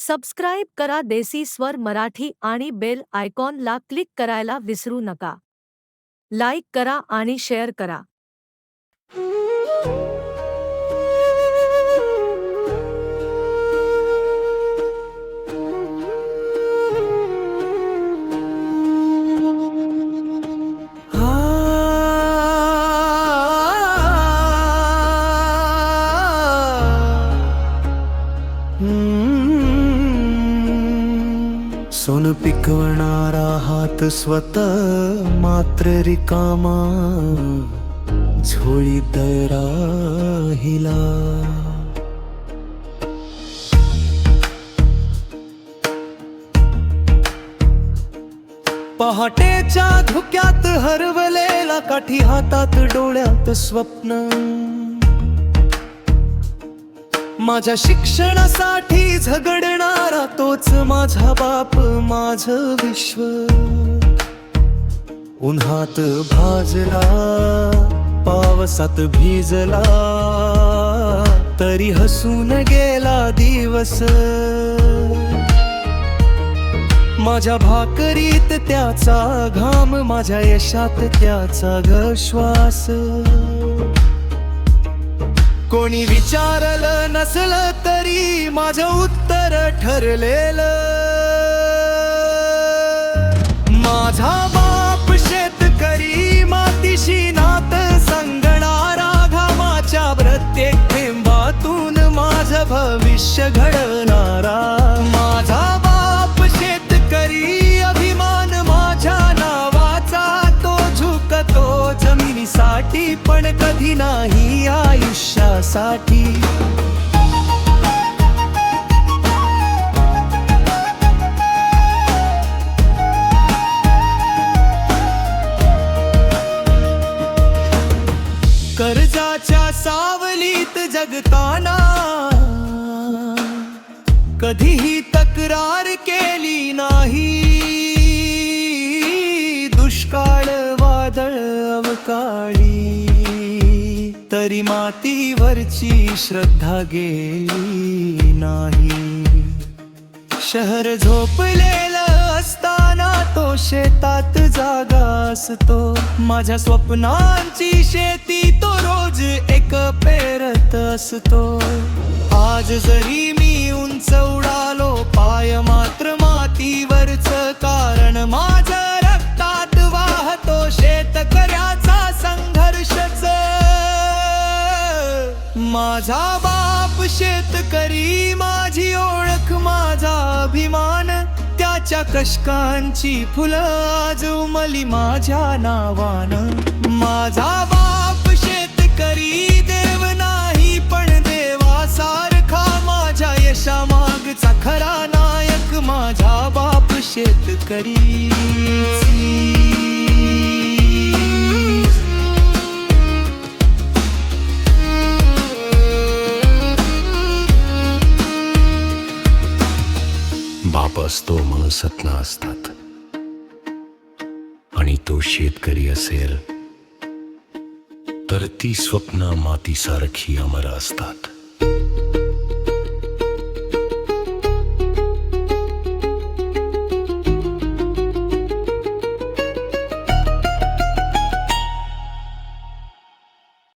Subscribe करा देसी स्वर मराठी आणि बेल आयकॉनला क्लिक करायला विसरू नका. लाईक करा आणि शेअर करा. सोन पिकवणारा हात स्वतः मात्र रिकामा, झोळी राहिला. पहाटेच्या धुक्यात हरवलेला, काठी हातात डोळ्यात स्वप्न. माझ्या शिक्षणासाठी झगडणारा तोच माझा बाप, माझं विश्व. उन्हात भाजला, पावसात भिजला, तरी हसून गेला दिवस. माझ्या भाकरीत त्याचा घाम, माझ्या यशात त्याचा श्वास. कोणी विचारलं नसलं तरी माझं उत्तर ठरलेलं. माझा बाप शेतकरी, मातीशी नात सांगणारा, घामाच्या प्रत्येक थेंबातून माझं भविष्य घडवणारा. माझा बाप शेतकरी, अभिमान माझ्या नावाचा. तो झुकतो जमिनीसाठी पण कधी नाही आयुष्यासाठी. कर्जाच्या सावलीत जगताना कधीही तक्रार केली नाही. दुष्काळ वादळ अवकाळी, तरी मातीवरची श्रद्धा गेली नाही. शहर झोपलेलं असताना तो शेतात जागा असतो. माझ्या स्वप्नांची शेती तो रोज एक पेरत असतो. आज जरी मी उंच उडालो, पाय मात्र मातीवरच. कारण माझ्या रक्तात वाहतो शेतकऱ्याचा संघर्षच. माझा बाप शेतकरी, माझी ओळख, माझा अभिमान. त्याच्या कष्टांची फुलं आज उमली माझ्या नावानं. माझा बाप शेतकरी, देव नाही पण देवासारखा. माझ्या यशामागचा खरा नायक माझा बाप शेतकरी. बाप असतो मग सत्ना असतात, आणि तो शेतकरी असेल तर ती स्वप्न मातीसारखी अमर असतात.